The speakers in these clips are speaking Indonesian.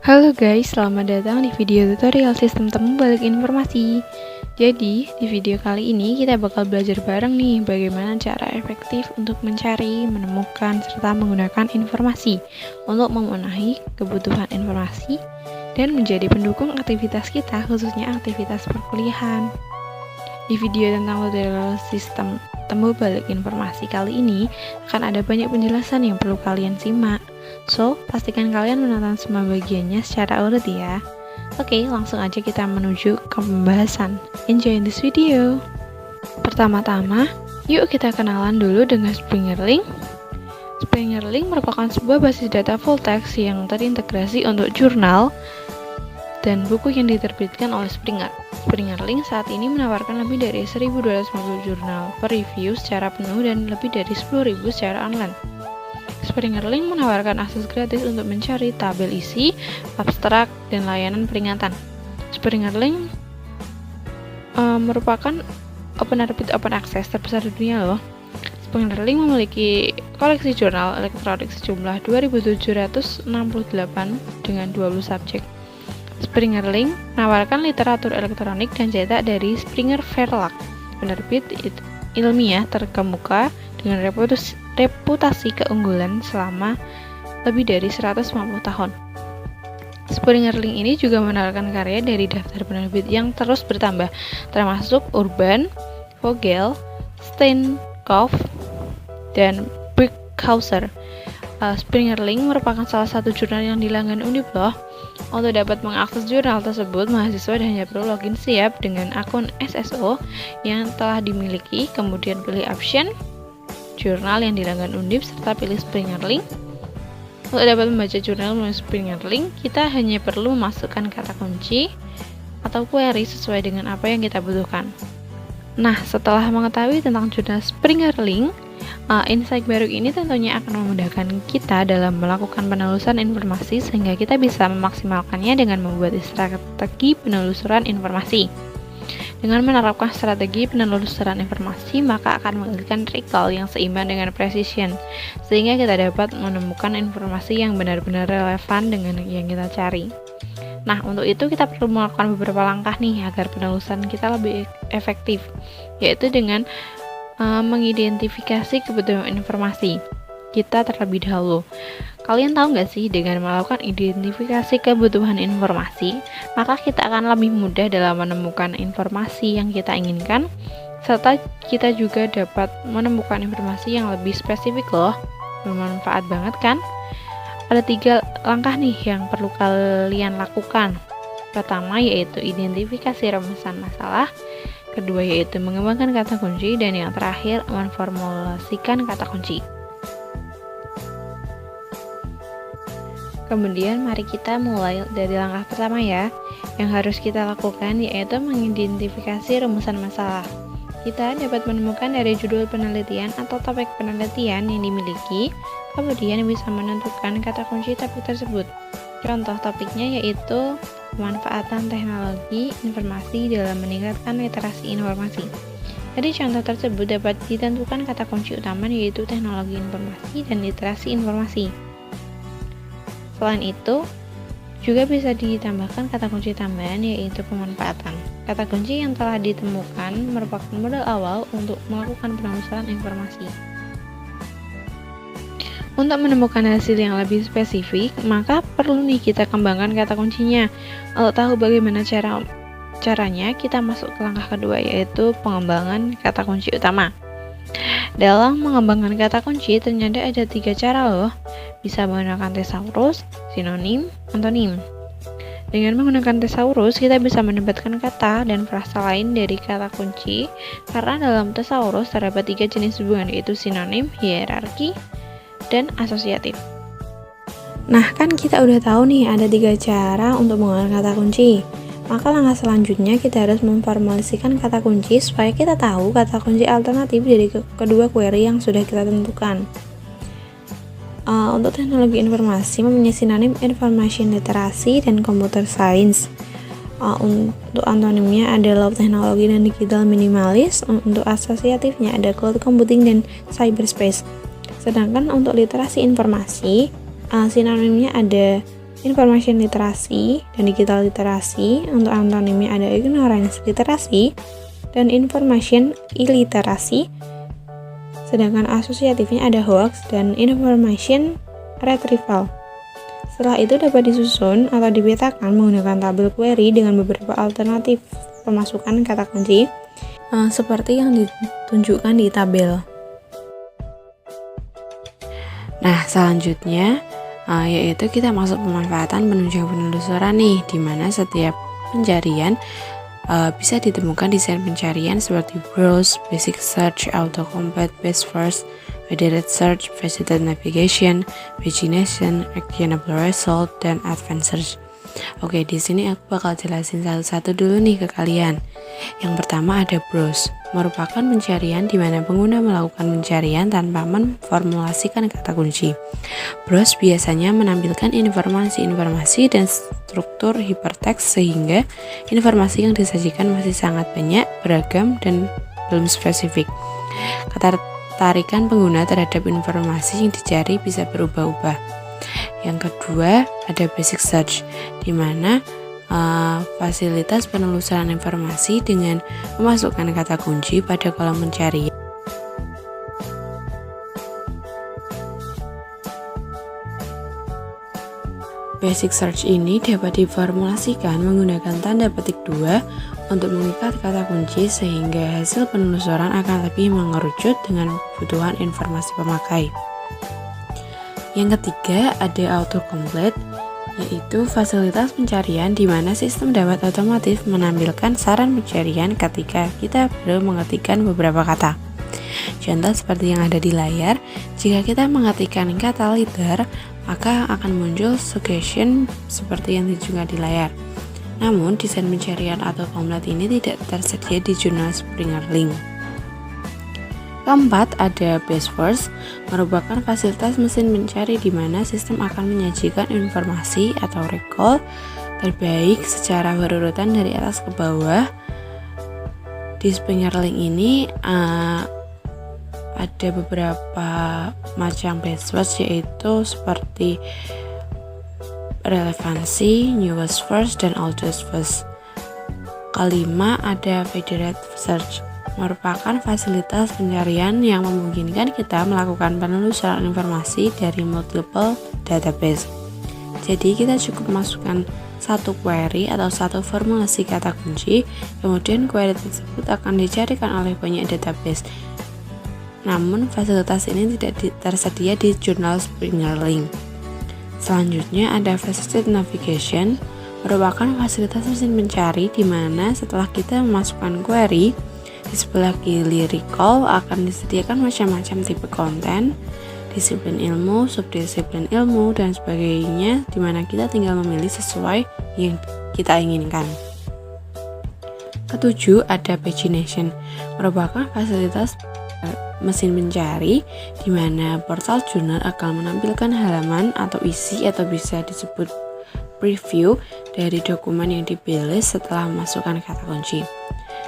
Halo guys, selamat datang di video tutorial sistem temu balik informasi. Jadi, di video kali ini kita bakal belajar bareng nih bagaimana cara efektif untuk mencari, menemukan, serta menggunakan informasi untuk memenuhi kebutuhan informasi dan menjadi pendukung aktivitas kita, khususnya aktivitas perkuliahan. Di video tentang tutorial sistem temu balik informasi kali ini akan ada banyak penjelasan yang perlu kalian simak. So, pastikan kalian menonton semua bagiannya secara urut ya. Oke, langsung aja kita menuju ke pembahasan. Enjoy this video. Pertama-tama, yuk kita kenalan dulu dengan Springer Link. Springer Link merupakan sebuah basis data full text yang terintegrasi untuk jurnal dan buku yang diterbitkan oleh Springer. Springer Link saat ini menawarkan lebih dari 1.250 jurnal per review secara penuh dan lebih dari 10.000 secara online. Springer Link menawarkan akses gratis untuk mencari tabel isi, abstrak, dan layanan peringatan. Springer Link merupakan penerbit open access terbesar di dunia loh. Springer Link memiliki koleksi jurnal elektronik sejumlah 2.768 dengan 20 subjek. Springer Link menawarkan literatur elektronik dan cetak dari Springer Verlag, penerbit ilmiah terkemuka dengan reputasi keunggulan selama lebih dari 150 tahun. Springer Link ini juga menawarkan karya dari daftar penerbit yang terus bertambah, termasuk Urban, Vogel, Steinkopf, dan Birkhäuser. Springer Link merupakan salah satu jurnal yang dilanggan Undip loh. Untuk dapat mengakses jurnal tersebut, mahasiswa hanya perlu login siap dengan akun SSO yang telah dimiliki, kemudian pilih option jurnal yang dilanggan Undip serta pilih Springer Link. Untuk dapat membaca jurnal melalui Springer Link, kita hanya perlu memasukkan kata kunci atau query sesuai dengan apa yang kita butuhkan. Nah, setelah mengetahui tentang jurnal Springer Link, insight baru ini tentunya akan memudahkan kita dalam melakukan penelusuran informasi sehingga kita bisa memaksimalkannya dengan membuat strategi penelusuran informasi. Dengan menerapkan strategi penelusuran informasi, maka akan menghasilkan recall yang seimbang dengan precision, sehingga kita dapat menemukan informasi yang benar-benar relevan dengan yang kita cari. Nah, untuk itu kita perlu melakukan beberapa langkah nih agar penelusuran kita lebih efektif, yaitu dengan mengidentifikasi kebutuhan informasi kita terlebih dahulu. Kalian tahu nggak sih, dengan melakukan identifikasi kebutuhan informasi, maka kita akan lebih mudah dalam menemukan informasi yang kita inginkan, serta kita juga dapat menemukan informasi yang lebih spesifik loh. Bermanfaat banget kan? Ada 3 langkah nih yang perlu kalian lakukan. Pertama yaitu identifikasi rumusan masalah, kedua yaitu mengembangkan kata kunci, dan yang terakhir memformulasikan kata kunci. Kemudian mari kita mulai dari langkah pertama ya. Yang harus kita lakukan yaitu mengidentifikasi rumusan masalah. Kita dapat menemukan dari judul penelitian atau topik penelitian yang dimiliki, kemudian bisa menentukan kata kunci topik tersebut. Contoh topiknya yaitu pemanfaatan teknologi informasi dalam meningkatkan literasi informasi. Dari contoh tersebut dapat ditentukan kata kunci utama yaitu teknologi informasi dan literasi informasi. Selain itu, juga bisa ditambahkan kata kunci tambahan yaitu pemanfaatan. Kata kunci yang telah ditemukan merupakan modal awal untuk melakukan penelusuran informasi. Untuk menemukan hasil yang lebih spesifik, maka perlu nih kita kembangkan kata kuncinya. Untuk tahu bagaimana caranya, kita masuk ke langkah kedua yaitu pengembangan kata kunci utama. Dalam mengembangkan kata kunci ternyata ada 3 cara loh. Bisa menggunakan thesaurus, sinonim, antonim. Dengan menggunakan thesaurus, kita bisa mendapatkan kata dan frasa lain dari kata kunci, karena dalam thesaurus terdapat 3 jenis hubungan yaitu sinonim, hierarki, dan asosiatif. Nah, kan kita udah tahu nih ada 3 cara untuk menggunakan kata kunci. Maka langkah selanjutnya kita harus memformulasikan kata kunci supaya kita tahu kata kunci alternatif dari kedua query yang sudah kita tentukan. Untuk teknologi informasi mempunyai sinonim information literacy dan computer science. Untuk antonimnya ada law teknologi dan digital minimalis. Untuk asosiatifnya ada cloud computing dan cyberspace. Sedangkan untuk literasi informasi, sinonimnya ada information literasi dan digital literasi. Untuk antonimnya ada ignorance literasi dan information illiterasi. Sedangkan asosiatifnya ada hoax dan information retrieval. Setelah itu dapat disusun atau dipetakan menggunakan tabel query dengan beberapa alternatif pemasukan kata kunci seperti yang ditunjukkan di tabel. Nah, selanjutnya yaitu kita masuk pemanfaatan penunjang penelusuran nih, di mana setiap pencarian bisa ditemukan desain pencarian seperti browse, basic search, autocomplete, best first, federated search, faceted navigation, pagination, actionable result, dan advanced search. Oke, di sini aku bakal jelasin satu-satu dulu nih ke kalian. Yang pertama ada browse, merupakan pencarian di mana pengguna melakukan pencarian tanpa memformulasikan kata kunci. Browse biasanya menampilkan informasi-informasi dan struktur hypertext sehingga informasi yang disajikan masih sangat banyak, beragam, dan belum spesifik. Ketertarikan pengguna terhadap informasi yang dicari bisa berubah-ubah. Yang kedua ada basic search, di mana fasilitas penelusuran informasi dengan memasukkan kata kunci pada kolom pencarian. Basic search ini dapat diformulasikan menggunakan tanda petik 2 untuk mengikat kata kunci sehingga hasil penelusuran akan lebih mengerucut dengan kebutuhan informasi pemakai. Yang ketiga ada autocomplete, yaitu fasilitas pencarian di mana sistem dapat otomatis menampilkan saran pencarian ketika kita baru mengetikkan beberapa kata. Contoh seperti yang ada di layar, jika kita mengetikkan kata leader, maka akan muncul suggestion seperti yang ditunjukkan di layar. Namun, desain pencarian autocomplete ini tidak tersedia di jurnal Springer Link. Keempat, ada best first, merupakan fasilitas mesin pencari di mana sistem akan menyajikan informasi atau recall terbaik secara berurutan dari atas ke bawah. Di Springer Link ini ada beberapa macam best first, yaitu seperti relevansi, newest first, dan oldest first. Kelima, ada federated search, merupakan fasilitas pencarian yang memungkinkan kita melakukan penelusuran informasi dari multiple database. Jadi kita cukup masukkan satu query atau satu formulasi kata kunci, kemudian query tersebut akan dicarikan oleh banyak database. Namun fasilitas ini tidak tersedia di jurnal Springer Link. Selanjutnya ada faceted navigation, merupakan fasilitas mesin pencari di mana setelah kita memasukkan query, di sebelah kiri recall akan disediakan macam-macam tipe konten, disiplin ilmu, subdisiplin ilmu, dan sebagainya, di mana kita tinggal memilih sesuai yang kita inginkan. Ketujuh, ada pagination, merupakan fasilitas mesin pencari di mana portal jurnal akan menampilkan halaman atau isi atau bisa disebut preview dari dokumen yang dipilih setelah memasukkan kata kunci.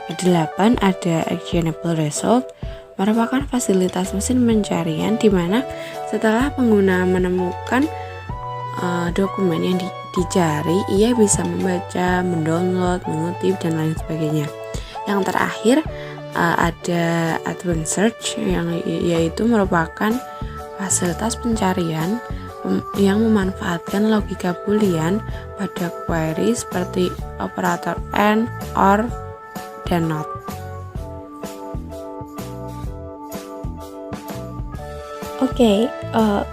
Kedelapan, ada actionable result, merupakan fasilitas mesin pencarian di mana setelah pengguna menemukan dokumen yang dicari, ia bisa membaca, mendownload, mengutip, dan lain sebagainya. Yang terakhir ada advanced search, yaitu merupakan fasilitas pencarian yang memanfaatkan logika boolean pada query seperti operator AND, OR, dan NOT. Oke,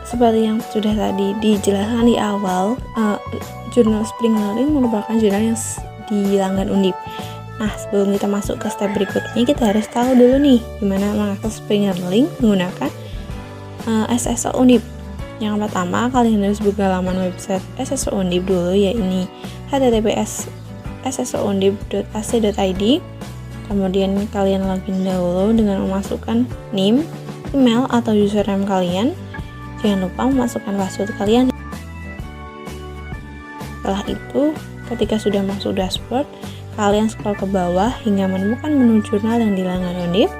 seperti yang sudah tadi dijelaskan di awal, jurnal Springer Link merupakan jurnal yang dilanggan Undip. Nah, sebelum kita masuk ke step berikutnya, kita harus tahu dulu nih gimana mengakses Springer Link menggunakan SSO Undip. Yang pertama, kalian harus buka laman website SSO Undip dulu, yaitu https://ssoundip.ac.id. Kemudian kalian login dahulu dengan memasukkan NIM, email atau username kalian. Jangan lupa memasukkan password kalian. Setelah itu, ketika sudah masuk dashboard, kalian scroll ke bawah hingga menemukan menu jurnal yang dilanggan Undip.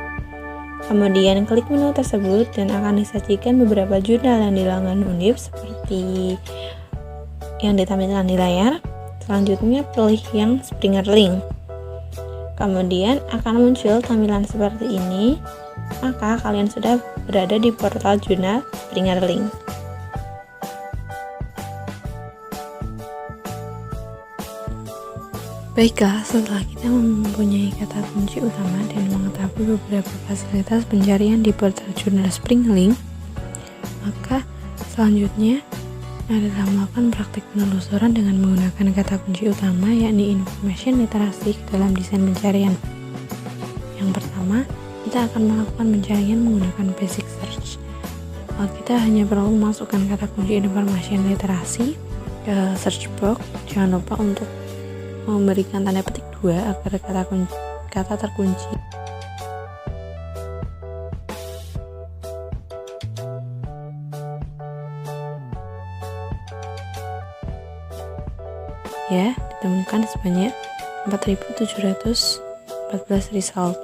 Kemudian klik menu tersebut dan akan disajikan beberapa jurnal yang dilanggan Undip seperti yang ditampilkan di layar. Selanjutnya pilih yang Springer Link. Kemudian akan muncul tampilan seperti ini. Maka kalian sudah berada di portal jurnal Springer Link. Baiklah, setelah kita mempunyai kata kunci utama dan mengetahui beberapa fasilitas pencarian di portal jurnal Springer Link, maka selanjutnya adalah melakukan praktik penelusuran dengan menggunakan kata kunci utama, yakni information literasi dalam desain pencarian. Yang pertama, kita akan melakukan pencarian menggunakan basic search. Kita hanya perlu memasukkan kata kunci information literasi ke search box. Jangan lupa untuk memberikan tanda petik 2 agar kata terkunci. Ya, ditemukan sebanyak 4.714 result.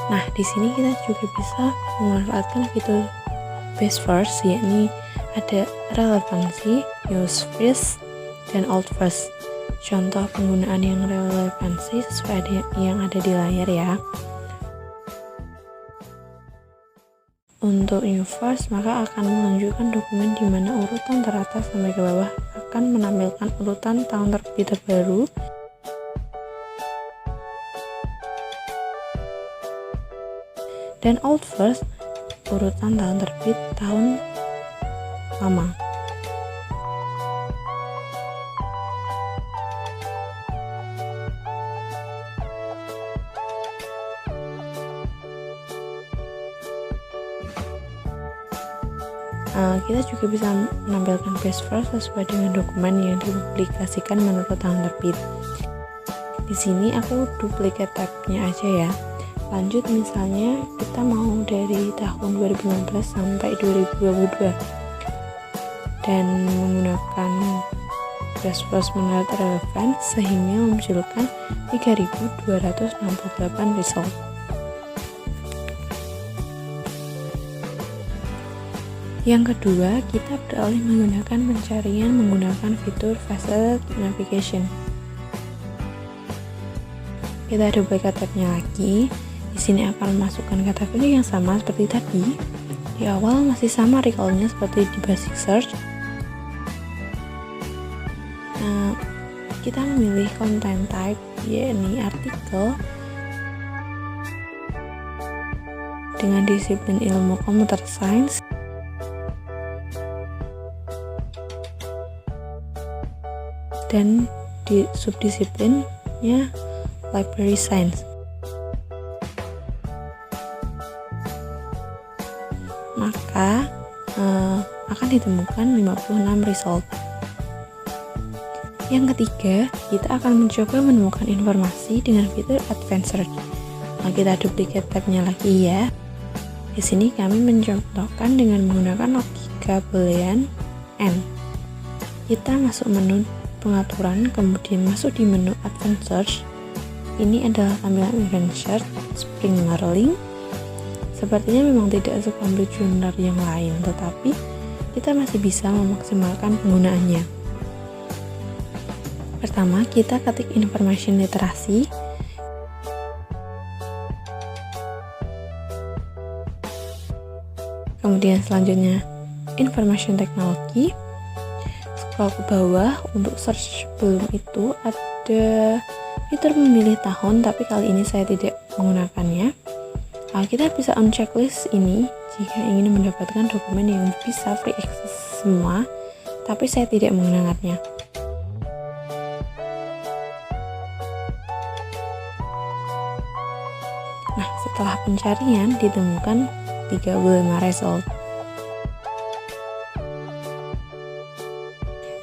Nah, di sini kita juga bisa memanfaatkan fitur best first, yakni ada relevansi, use first, dan alt first. Contoh penggunaan yang relevansi sesuai yang ada di layar ya. Untuk new first, maka akan menunjukkan dokumen di mana urutan teratas sampai ke bawah akan menampilkan urutan tahun terbit terbaru. Dan alt first, urutan tahun terbit tahun lama. Kita juga bisa menampilkan best first sesuai dengan dokumen yang dipublikasikan menurut tahun terbit. Di sini aku duplikat tabnya aja ya. Lanjut, misalnya kita mau dari tahun 2015 sampai 2022 dan menggunakan best first menurut relevan sehingga memunculkan 3.268 result. Yang kedua, kita beralih menggunakan pencarian menggunakan fitur Facet Navigation. Kita duplikat tabnya lagi. Di sini akan memasukkan kata kunci yang sama seperti tadi. Di awal masih sama recall-nya seperti di basic search. Kita memilih content type, yakni artikel, dengan disiplin ilmu computer science. Dan di subdisiplinnya library science. Maka akan ditemukan 56 result. Yang ketiga, kita akan mencoba menemukan informasi dengan fitur advanced search. Nah, kita duplikat tabnya lagi ya. Di sini kami mencontohkan dengan menggunakan logika boolean and. Kita masuk menu pengaturan, kemudian masuk di menu Advanced Search. Ini adalah tampilan Advanced Search Springer Link. Sepertinya memang tidak sekomplit jurnal yang lain, tetapi kita masih bisa memaksimalkan penggunaannya. Pertama, kita ketik information literasi. Kemudian selanjutnya information technology. Scroll ke bawah, untuk search sebelum itu ada fitur memilih tahun, tapi kali ini saya tidak menggunakannya. Kita bisa on checklist ini jika ingin mendapatkan dokumen yang bisa free access semua, tapi saya tidak menggunakannya. Nah, setelah pencarian ditemukan 35 result.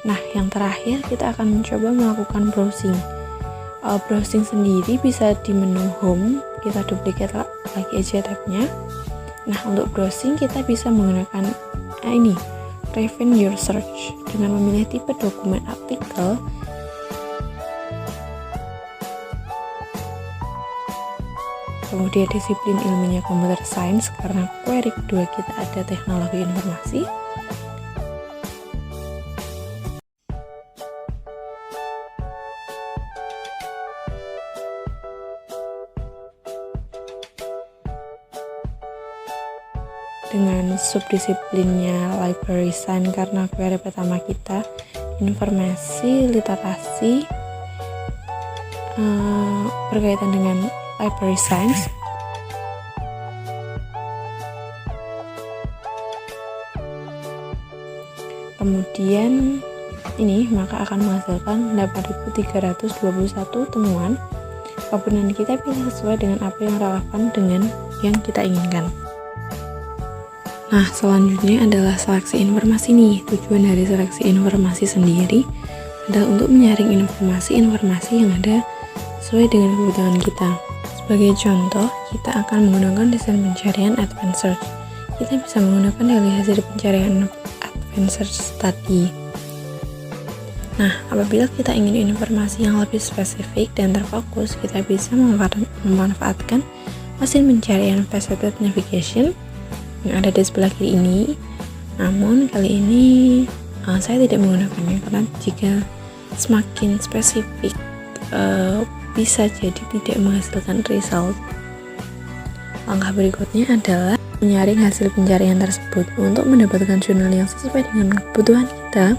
Nah, yang terakhir kita akan mencoba melakukan browsing. Browsing sendiri bisa di menu home, kita duplikat lagi aja tabnya. Nah, untuk browsing kita bisa menggunakan ini, refine your search, dengan memilih tipe dokumen artikel Kemudian disiplin ilmunya computer science karena query kedua kita ada teknologi informasi. Dengan subdisiplinnya library science karena query pertama kita informasi literasi berkaitan dengan library science. Kemudian ini maka akan menghasilkan 8.321 temuan. Kemudian kita bisa sesuai dengan apa yang relevan dengan yang kita inginkan. Nah, selanjutnya adalah seleksi informasi nih. Tujuan dari seleksi informasi sendiri adalah untuk menyaring informasi-informasi yang ada sesuai dengan kebutuhan kita. Sebagai contoh, kita akan menggunakan desain pencarian advanced search. Kita bisa menggunakan dari hasil pencarian advanced search tadi. Nah, apabila kita ingin informasi yang lebih spesifik dan terfokus, kita bisa memanfaatkan mesin pencarian faceted navigation yang ada di sebelah kiri ini. Namun kali ini saya tidak menggunakannya karena jika semakin spesifik bisa jadi tidak menghasilkan result. Langkah berikutnya adalah menyaring hasil pencarian tersebut. Untuk mendapatkan jurnal yang sesuai dengan kebutuhan kita,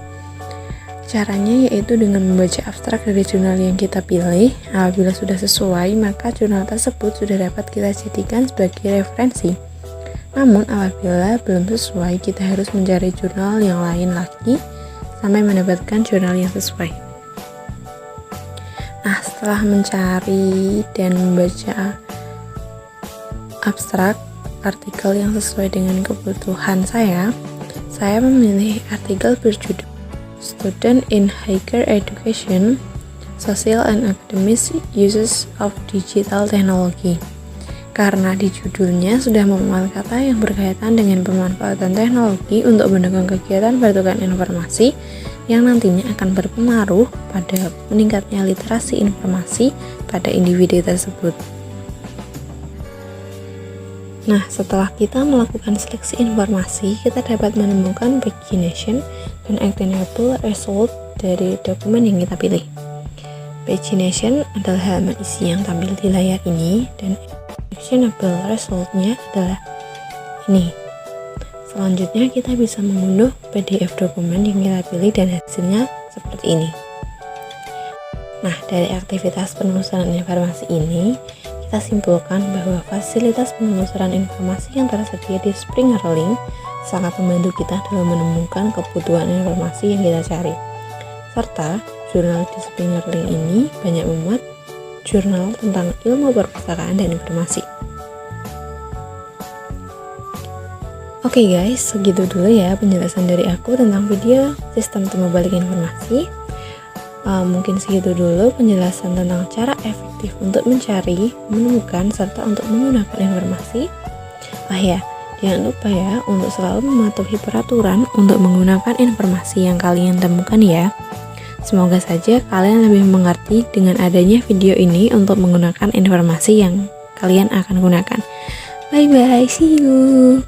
caranya yaitu dengan membaca abstrak dari jurnal yang kita pilih. Apabila sudah sesuai, maka jurnal tersebut sudah dapat kita jadikan sebagai referensi. Namun apabila belum sesuai, kita harus mencari jurnal yang lain lagi sampai mendapatkan jurnal yang sesuai. Nah, setelah mencari dan membaca abstrak artikel yang sesuai dengan kebutuhan saya memilih artikel berjudul Student in Higher Education, Social and Academic Uses of Digital Technology. Karena di judulnya sudah memuat kata yang berkaitan dengan pemanfaatan teknologi untuk mendukung kegiatan pertukaran informasi yang nantinya akan berpengaruh pada meningkatnya literasi informasi pada individu tersebut. Nah, setelah kita melakukan seleksi informasi, kita dapat menemukan pagination dan actionable result dari dokumen yang kita pilih. Pagination adalah halaman isi yang tampil di layar ini, dan actionable resultnya adalah ini. Selanjutnya kita bisa mengunduh PDF dokumen yang kita pilih dan hasilnya seperti ini. Nah, dari aktivitas penelusuran informasi ini, kita simpulkan bahwa fasilitas penelusuran informasi yang tersedia di Springer Link sangat membantu kita dalam menemukan kebutuhan informasi yang kita cari. Serta, jurnal di Springer Link ini banyak memuat jurnal tentang ilmu perpustakaan dan informasi. Oke guys, segitu dulu ya penjelasan dari aku tentang video sistem temu balik informasi. Mungkin segitu dulu penjelasan tentang cara efektif untuk mencari, menemukan, serta untuk menggunakan informasi. Ya, jangan lupa ya untuk selalu mematuhi peraturan untuk menggunakan informasi yang kalian temukan ya. Semoga saja kalian lebih mengerti dengan adanya video ini untuk menggunakan informasi yang kalian akan gunakan. Bye bye, see you.